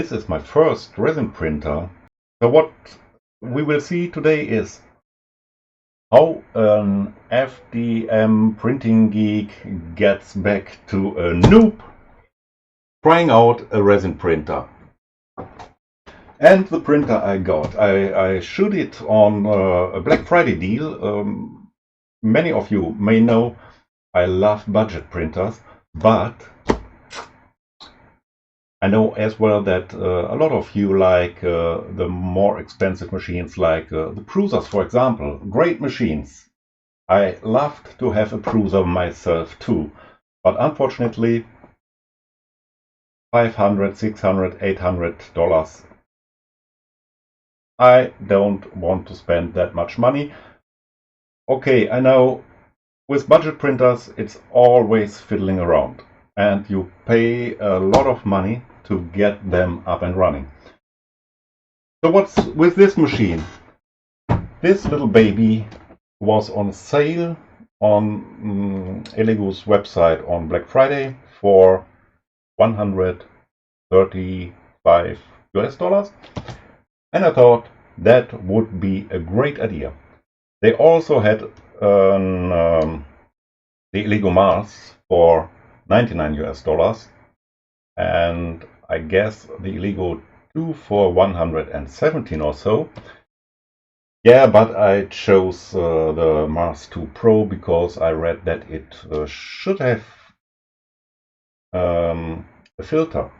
This is my first resin printer. So what we will see today is how an FDM printing geek gets back to a noob trying out a resin printer. And the printer I got, I shoot it on a Black Friday deal. Many of you may know I love budget printers, but I know as well that a lot of you like the more expensive machines, like the Prusa's, for example. Great machines. I loved to have a Prusa myself too, but unfortunately $500, $600, $800. I don't want to spend that much money. Okay, I know with budget printers it's always fiddling around and you pay a lot of money to get them up and running. So what's with this machine? This little baby was on sale on Elegoo's website on Black Friday for $135 US, and I thought that would be a great idea. They also had the Elegoo Mars for $99 US, and I guess the Elegoo 2 for 117 or so. Yeah, but I chose the Mars 2 Pro because I read that it should have a filter.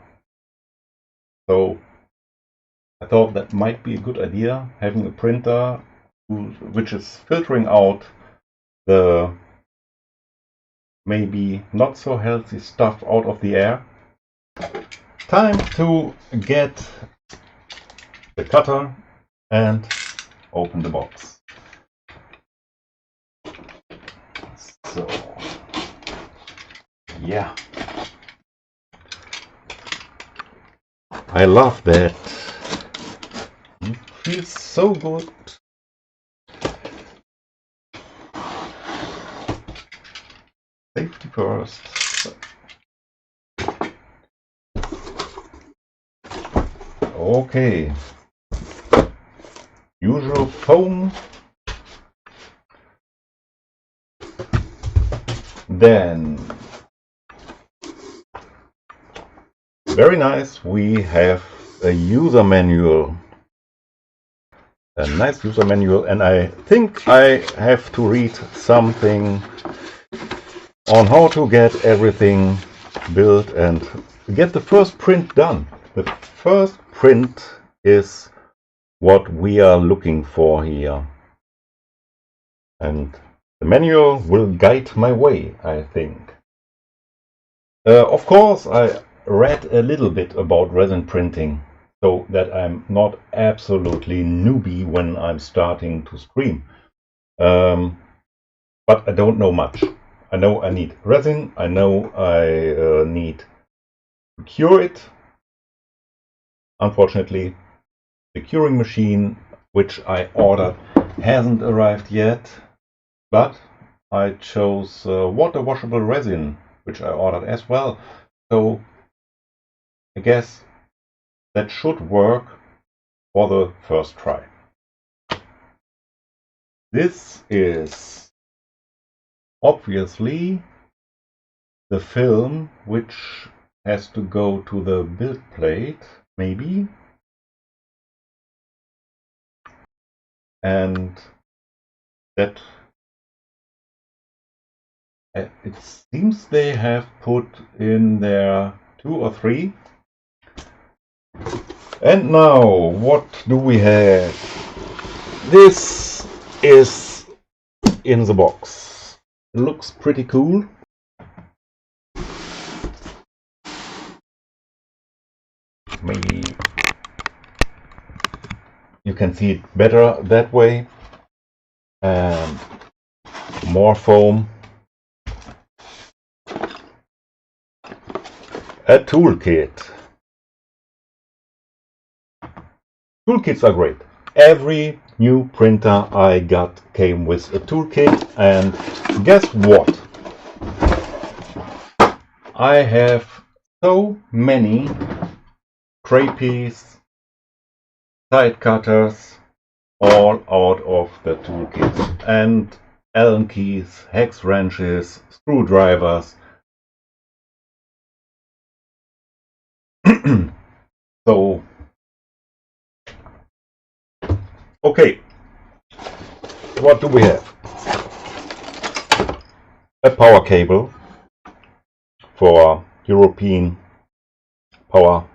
So I thought that might be a good idea, having a printer which is filtering out the maybe not so healthy stuff out of the air. Time to get the cutter and open the box. So, yeah. I love that. It feels so good. Safety first. Okay. Usual foam. Then, very nice, we have a user manual. A nice user manual, and I think I have to read something on how to get everything built and get the first print done. The first print is what we are looking for here. And the manual will guide my way, I think. Of course, I read a little bit about resin printing, so that I'm not absolutely newbie when I'm starting to stream. But I don't know much. I know I need resin, I know I need to cure it. Unfortunately, the curing machine, which I ordered, hasn't arrived yet, but I chose water washable resin, which I ordered as well. So I guess that should work for the first try. This is obviously the film which has to go to the build plate, maybe. And that it seems they have put in there 2 or 3. And now, what do we have? This is in the box. It looks pretty cool. Maybe you can see it better that way. And more foam. A toolkit. Toolkits are great. Every new printer I got came with a toolkit, and guess what? I have so many scrapies, side cutters, all out of the toolkit, and Allen keys, hex wrenches, screwdrivers. So, okay, what do we have? A power cable for European power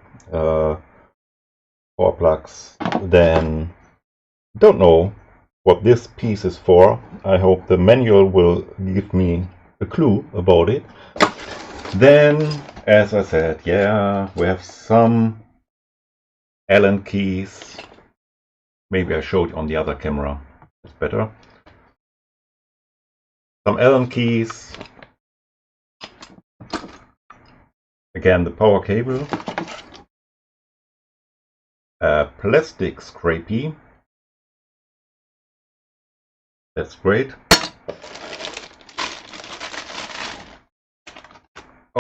plugs. Then, don't know what this piece is for. I hope the manual will give me a clue about it. Then, as I said, yeah, we have some Allen keys. Maybe I showed on the other camera. It's better. Some Allen keys. Again, the power cable. A plastic scrapie. That's great.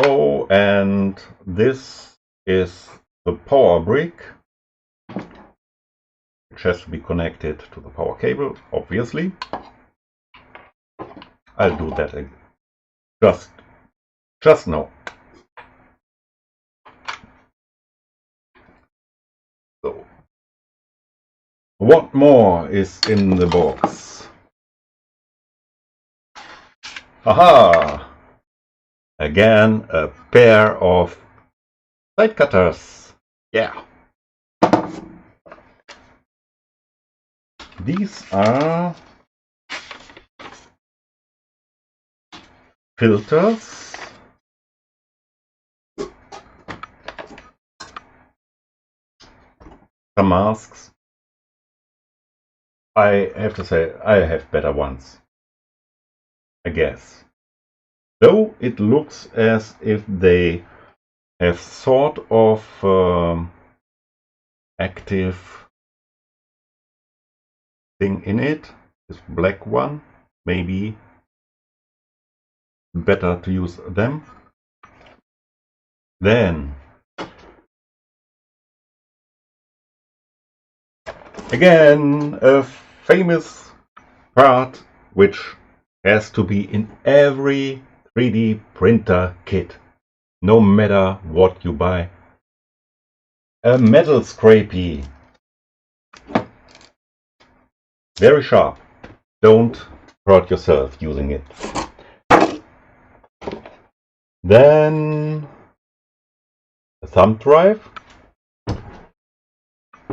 Oh, and this is the power brick, which has to be connected to the power cable, obviously. I'll do that just now. So, what more is in the box? Aha! Again, a pair of side cutters. Yeah. These are filters. Some masks. I have to say, I have better ones, I guess. Though it looks as if they have sort of active thing in it. This black one, maybe better to use them. Then again, a famous part which has to be in every 3D printer kit, no matter what you buy. A metal scrapie. Very sharp. Don't hurt yourself using it. Then a thumb drive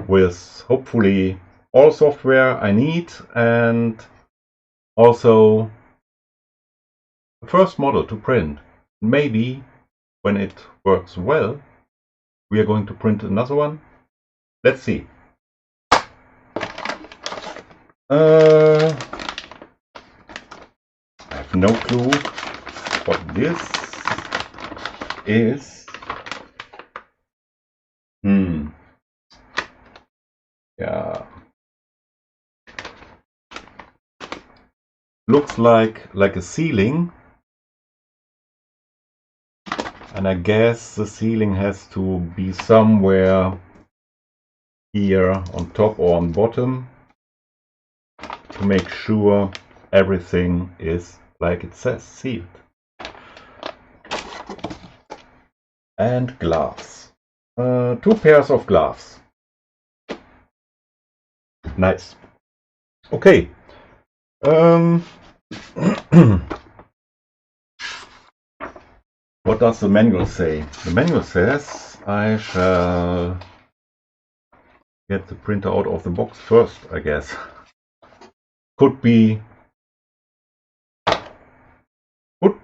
with hopefully all software I need, and also the first model to print. Maybe when it works well, we are going to print another one. Let's see. I have no clue what this is. Yeah. Looks like a ceiling. And I guess the ceiling has to be somewhere here on top or on bottom to make sure everything is like it says, sealed. And gloves. 2 pairs of gloves. Nice. Okay. What does the manual say? The manual says I shall get the printer out of the box first, I guess. Could be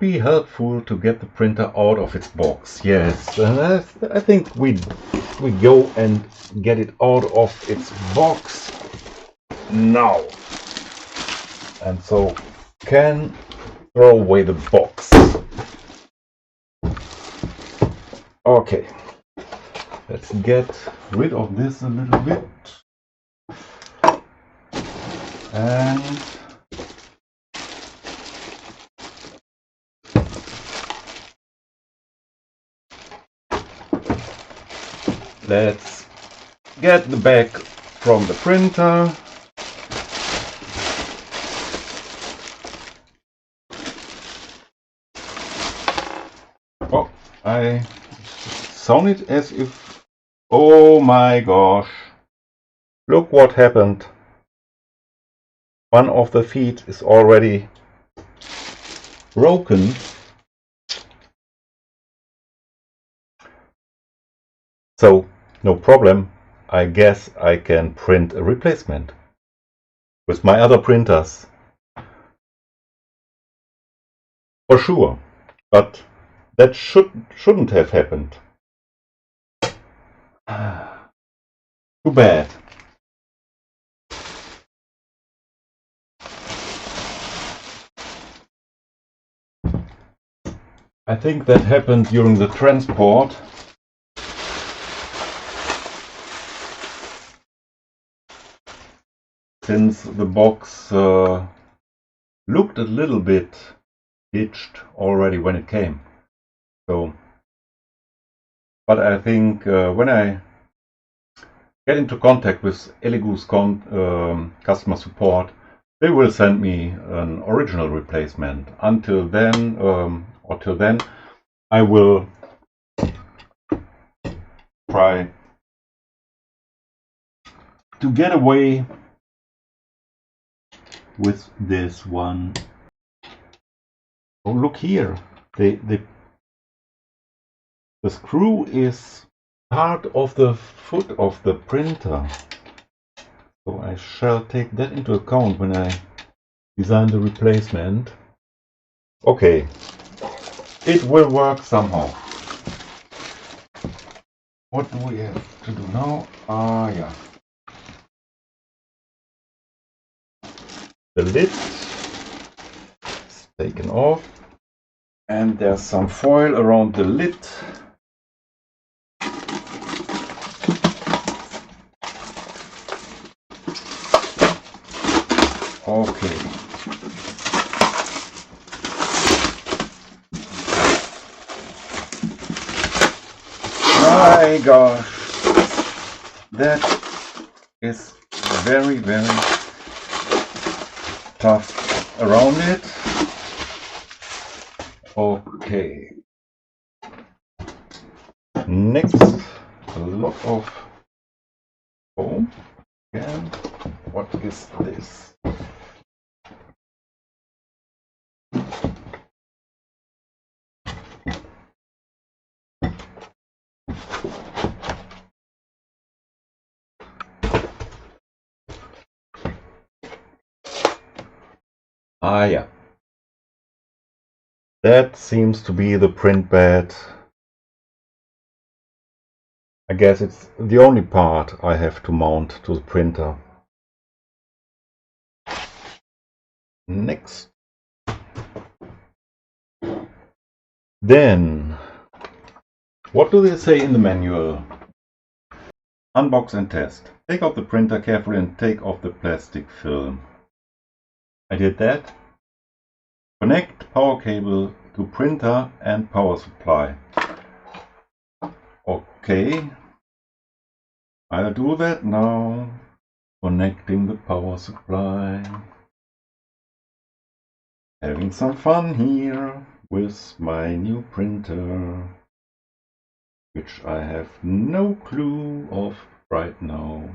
helpful to get the printer out of its box. Yes, I think we go and get it out of its box now, and so can throw away the box. Okay, let's get rid of this a little bit, and Let's get the back from the printer. Oh, I sounded as if... Oh my gosh! Look what happened. One of the feet is already broken. So, no problem. I guess I can print a replacement with my other printers. For sure. But that shouldn't have happened. Too bad. I think that happened during the transport. Since the box looked a little bit ditched already when it came. So, but I think when I get into contact with Elegoo's customer support, they will send me an original replacement. Until then, till then, I will try to get away with this one. Oh, look here! The screw is part of the foot of the printer. So I shall take that into account when I design the replacement. Okay, it will work somehow. What do we have to do now? Yeah. The lid is taken off, and there's some foil around the lid. Okay. My gosh, that is very, very tough around it. Okay. Next, a lot of foam. And what is this? Yeah. That seems to be the print bed. I guess it's the only part I have to mount to the printer. Next. Then, what do they say in the manual? Unbox and test. Take off the printer carefully and take off the plastic film. I did that. Connect power cable to printer and power supply. Okay, I'll do that now. Connecting the power supply. Having some fun here with my new printer, which I have no clue of right now.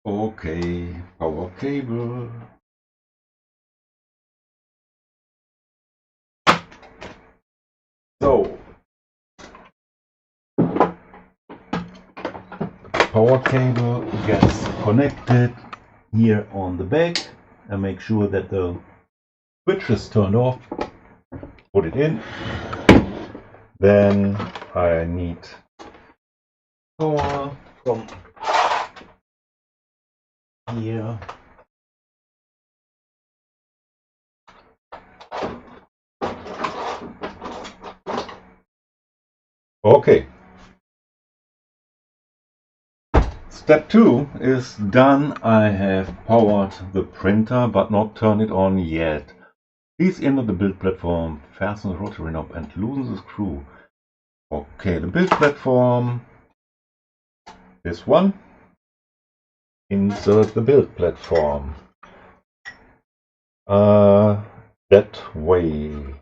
Okay, power cable. So, power cable gets connected here on the back, and make sure that the switch is turned off. Put it in. Then I need power from here. Okay. Step 2 is done. I have powered the printer but not turned it on yet. Please enter the build platform, fasten the rotary knob and loosen the screw. Okay, the build platform, this one. Insert the build platform. That way.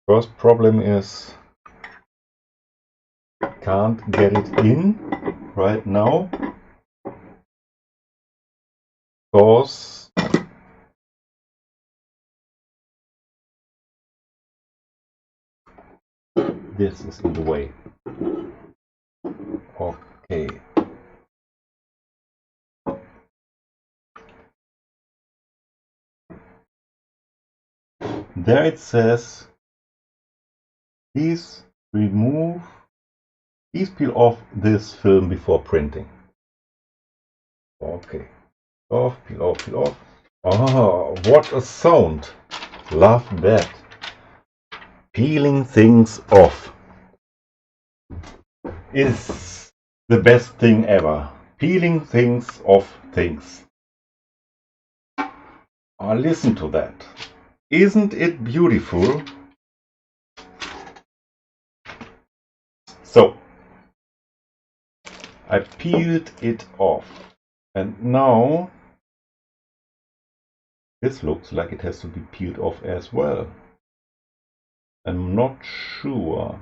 First problem is can't get it in right now because this is in the way. Okay. There it says, please peel off this film before printing. Okay. Peel off. Oh, what a sound. Love that. Peeling things off is the best thing ever. Peeling things off things. Oh, listen to that. Isn't it beautiful? So, I peeled it off. And now, this looks like it has to be peeled off as well. I'm not sure.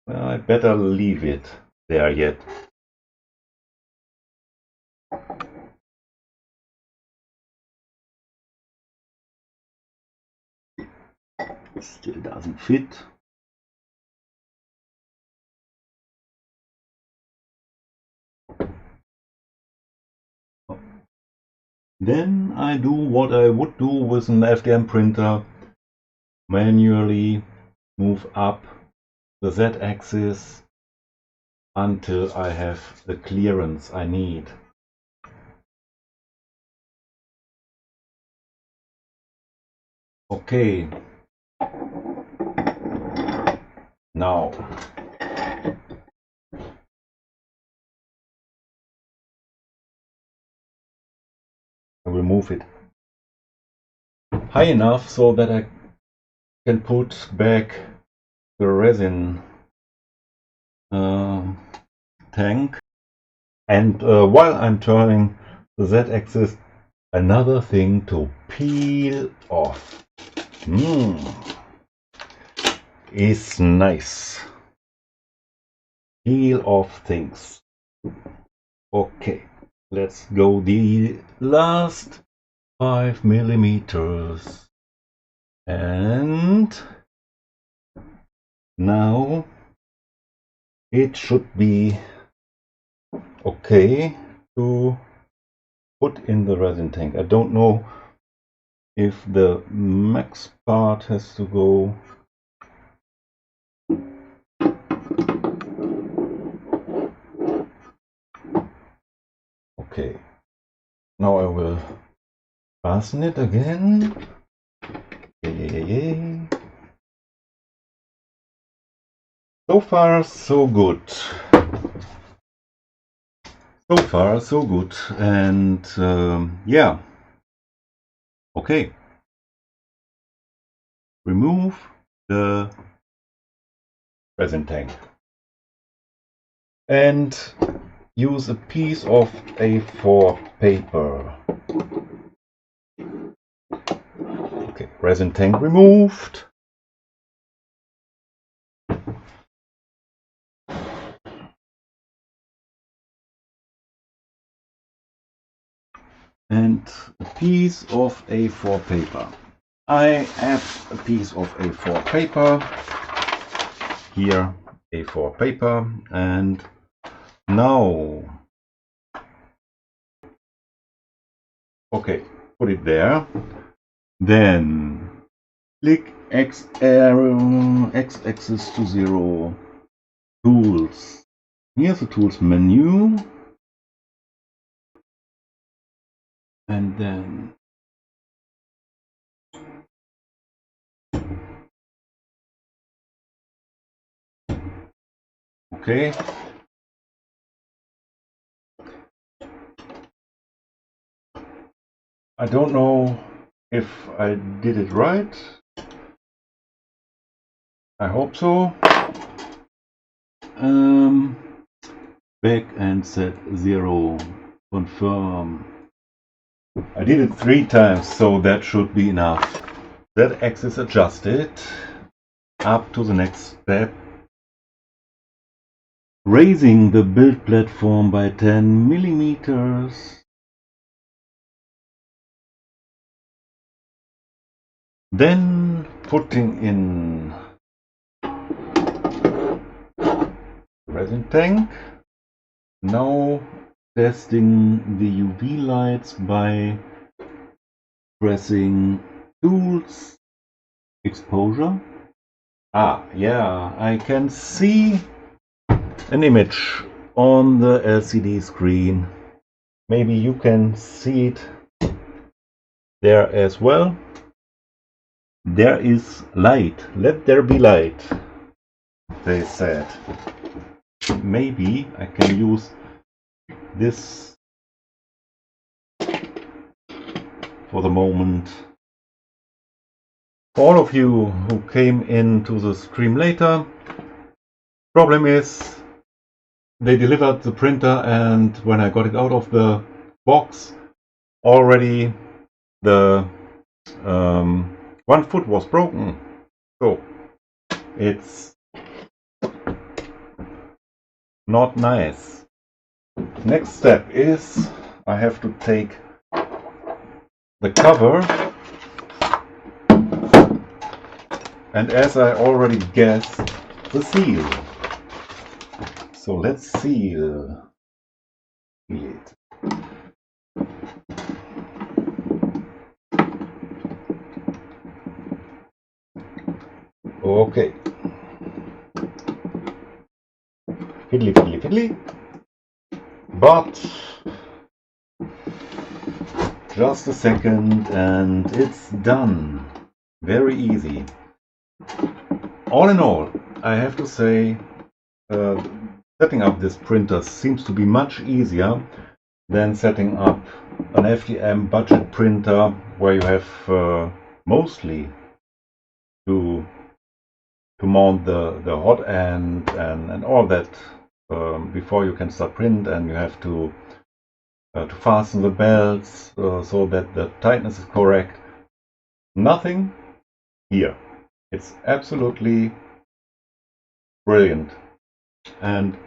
Well, I better leave it there yet. Still doesn't fit. Then I do what I would do with an FDM printer. Manually move up the Z-axis until I have the clearance I need. Okay. Now I will move it high enough so that I can put back the resin tank. And while I'm turning the Z-axis, another thing to peel off is nice. Peel off things. Okay, let's go the last 5 millimeters. And now it should be okay to put in the resin tank. I don't know if the max part has to go. Okay, now I will fasten it again. Yay. So far so good. So far so good. And yeah. Okay. Remove the resin tank and use a piece of A4 paper. Okay, resin tank removed. And a piece of A4 paper. I have a piece of A4 paper. Here, A4 paper. And now, okay, put it there. Then click X arrow, X axis to 0. Tools. Here's the tools menu. And then okay. I don't know if I did it right. I hope so. Back and set 0. Confirm. I did it 3 times, so that should be enough. That axis adjusted. Up to the next step. Raising the build platform by 10 millimeters. Then putting in resin tank. Now testing the UV lights by pressing tools, exposure. Yeah, I can see an image on the LCD screen. Maybe you can see it there as well. There is light. Let there be light, they said. Maybe I can use this for the moment. For all of you who came into the stream later, problem is they delivered the printer, and when I got it out of the box, already the one foot was broken. So it's not nice. Next step is I have to take the cover, and as I already guessed, the seal. So let's seal it. Okay. Fiddly, fiddly, fiddly. But just a second and it's done. Very easy. All in all, I have to say, setting up this printer seems to be much easier than setting up an FDM budget printer where you have mostly to mount the hot end and all that before you can start print, and you have to fasten the belts so that the tightness is correct. Nothing here. It's absolutely brilliant. And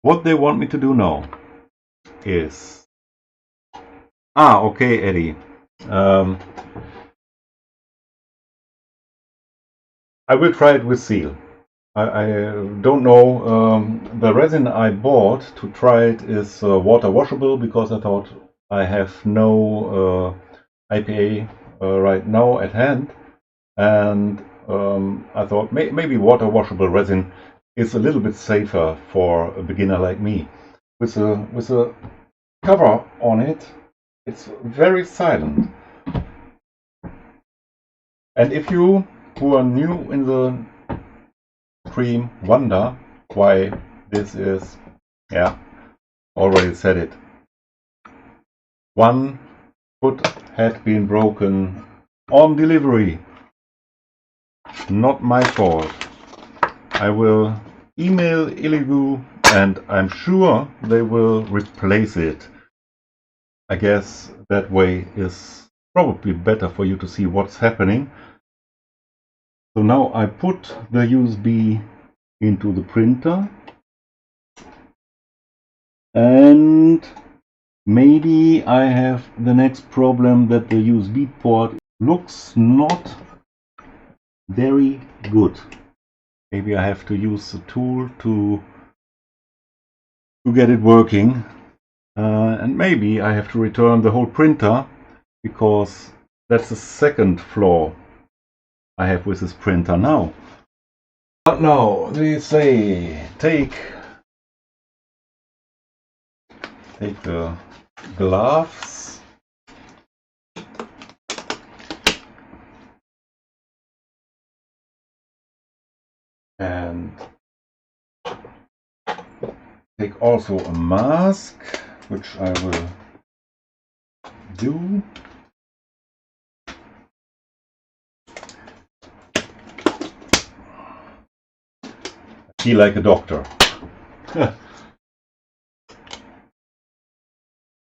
what they want me to do now is... okay, Eddie. I will try it with seal. I don't know. The resin I bought to try it is water washable, because I thought I have no IPA right now at hand, and I thought maybe water washable resin is a little bit safer for a beginner like me. With a cover on it, it's very silent. And if you who are new in the stream wonder why this is, already said it. One foot had been broken on delivery. Not my fault. I will email Elegoo and I'm sure they will replace it. I guess that way is probably better for you to see what's happening. So now I put the USB into the printer, and maybe I have the next problem that the USB port looks not very good. Maybe I have to use the tool to get it working, and maybe I have to return the whole printer, because that's the second flaw I have with this printer now. But now they say take the gloves and take also a mask, which I will do. I feel like a doctor.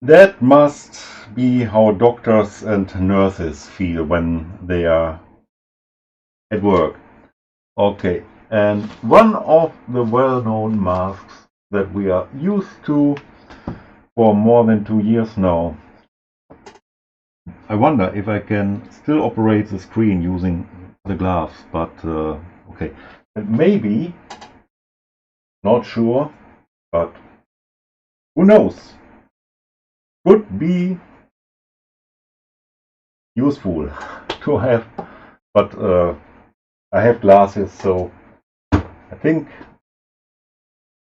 That must be how doctors and nurses feel when they are at work. Okay, and one of the well-known masks that we are used to for more than 2 years now. I wonder if I can still operate the screen using the gloves, but okay. Maybe, not sure, but who knows? Could be useful to have, but I have glasses, so I think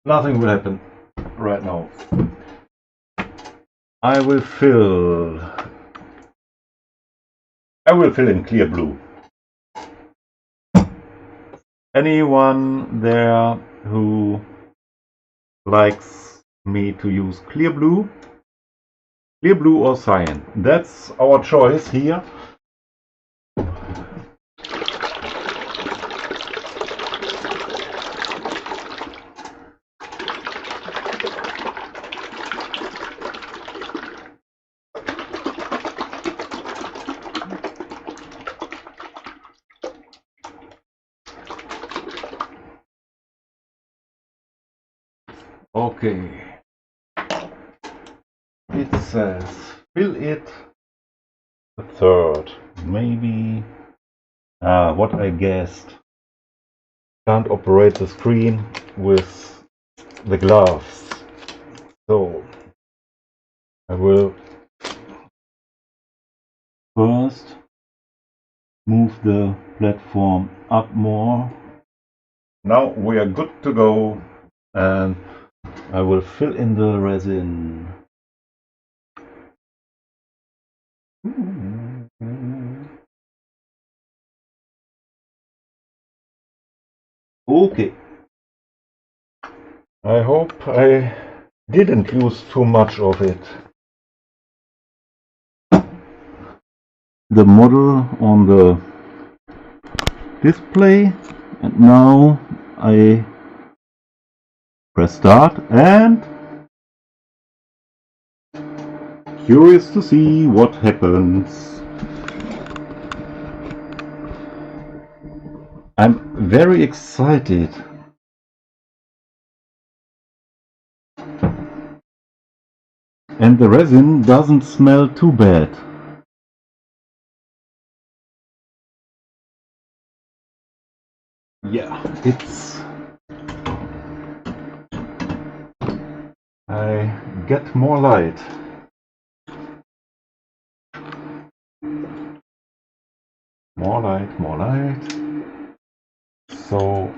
nothing will happen right now. I will fill in clear blue. Anyone there who likes me to use clear blue or cyan? That's our choice here. Okay, it says fill it a third, maybe what I guessed. Can't operate the screen with the gloves, so I will first move the platform up more. Now we are good to go, and I will fill in the resin. Okay. I hope I didn't use too much of it. The model on the display, and now I press start and curious to see what happens. I'm very excited. And the resin doesn't smell too bad. Yeah, it's... I get more light. More light, more light. So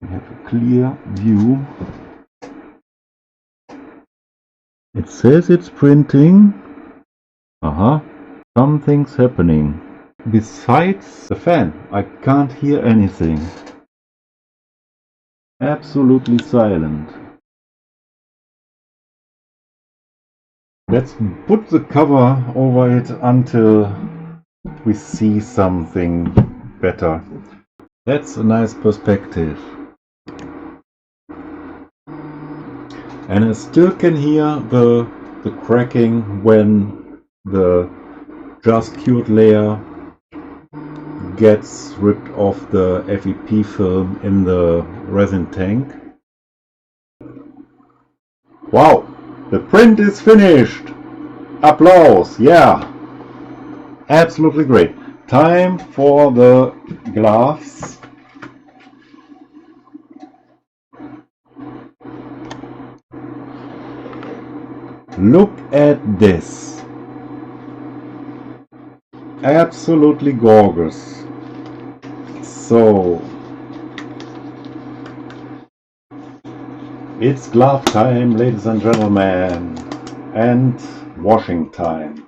we have a clear view. It says it's printing. Something's happening. Besides the fan, I can't hear anything. Absolutely silent. Let's put the cover over it until we see something better. That's a nice perspective. And I still can hear the cracking when the just cured layer gets ripped off the FEP film in the resin tank. Wow! The print is finished! Applause! Yeah! Absolutely great. Time for the gloves. Look at this. Absolutely gorgeous. So, it's glove time, ladies and gentlemen, and washing time.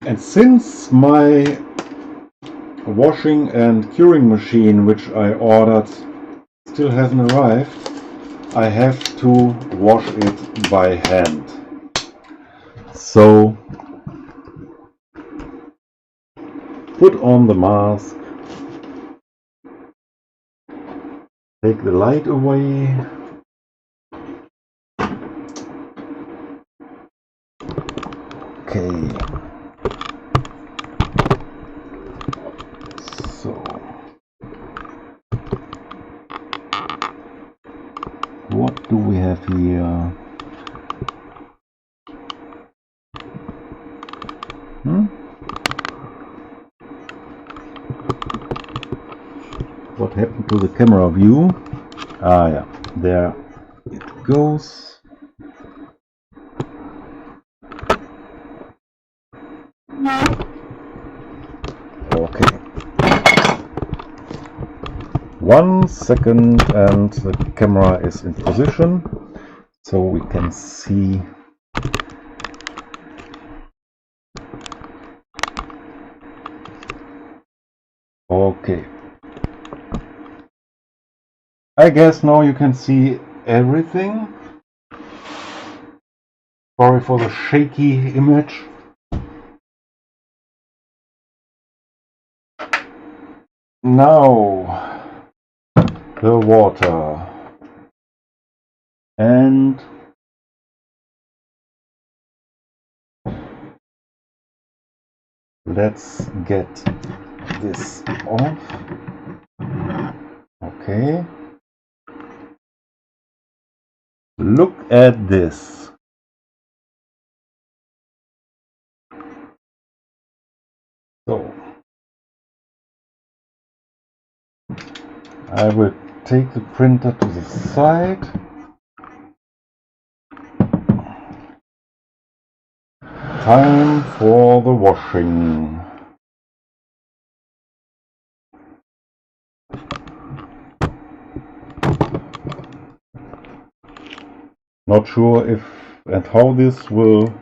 And since my washing and curing machine, which I ordered, still hasn't arrived. I have to wash it by hand. So put on the mask, take the light away, okay, so what do we have here? What happened to the camera view? Ah, yeah, there it goes. Okay. 1 second and the camera is in position, so we can see. Okay. I guess now you can see everything. Sorry for the shaky image. Now the water, and let's get this off. Okay. Look at this. So I will take the printer to the side. Time for the washing. Not sure if and how this will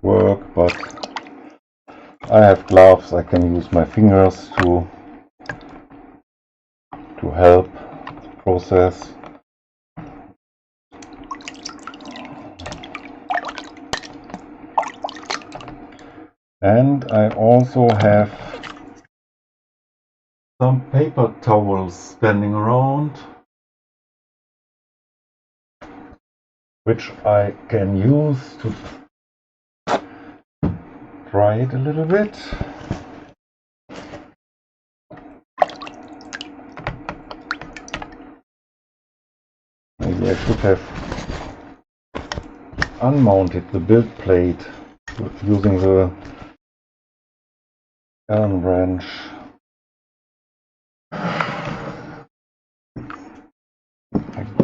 work, but I have gloves. I can use my fingers to help the process. And I also have some paper towels standing around, which I can use to dry it a little bit. Maybe I should have unmounted the build plate using the Allen wrench. I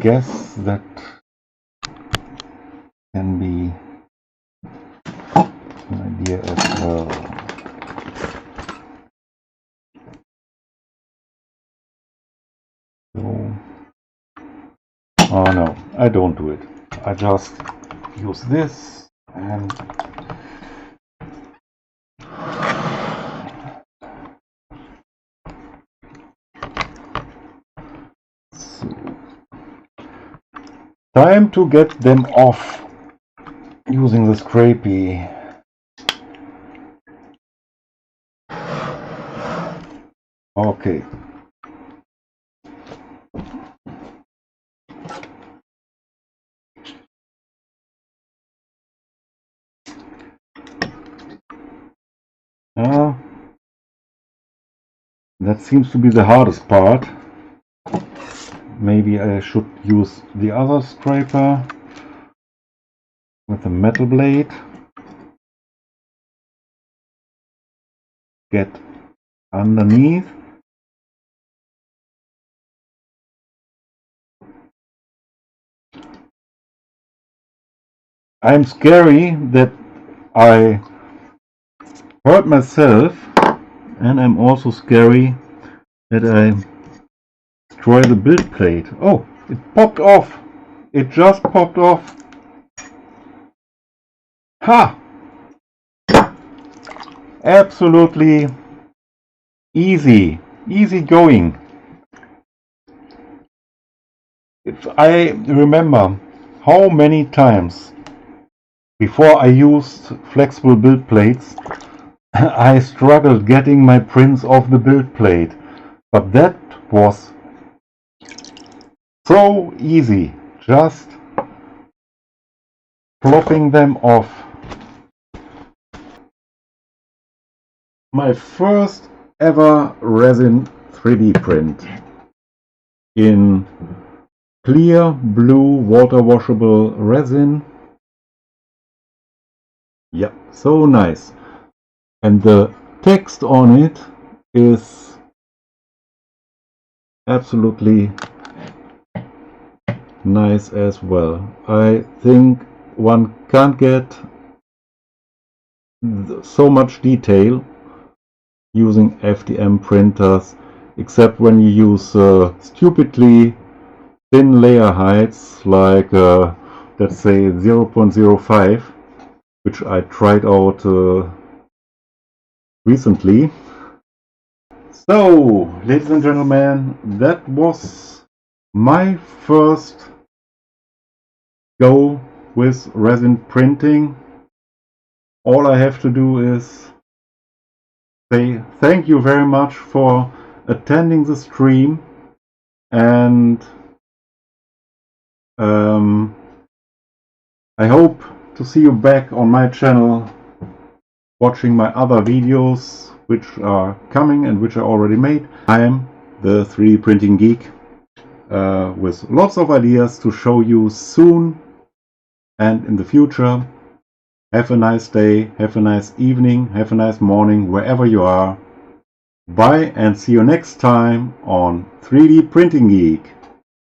guess that can be an idea as well. So, oh no, I don't do it. I just use this and time to get them off using the scrapie. Okay. That seems to be the hardest part. Maybe I should use the other scraper with a metal blade. Get underneath. I'm scary that I hurt myself, and I'm also scary that I destroy the build plate. Oh, it popped off. It just popped off. Ha! Absolutely easy going. If I remember how many times before I used flexible build plates, I struggled getting my prints off the build plate, but that was so easy, just plopping them off. My first ever resin 3D print in clear blue water washable resin. Yeah, so nice. And the text on it is absolutely nice as well. I think one can't get so much detail using FDM printers, except when you use stupidly thin layer heights like let's say 0.05, which I tried out recently. So, ladies and gentlemen, that was my first go with resin printing. All I have to do is say thank you very much for attending the stream, and I hope to see you back on my channel watching my other videos which are coming and which I already made. I am the 3D printing geek with lots of ideas to show you soon and in the future. Have a nice day, have a nice evening, have a nice morning wherever you are. Bye and see you next time on 3D Printing Geek.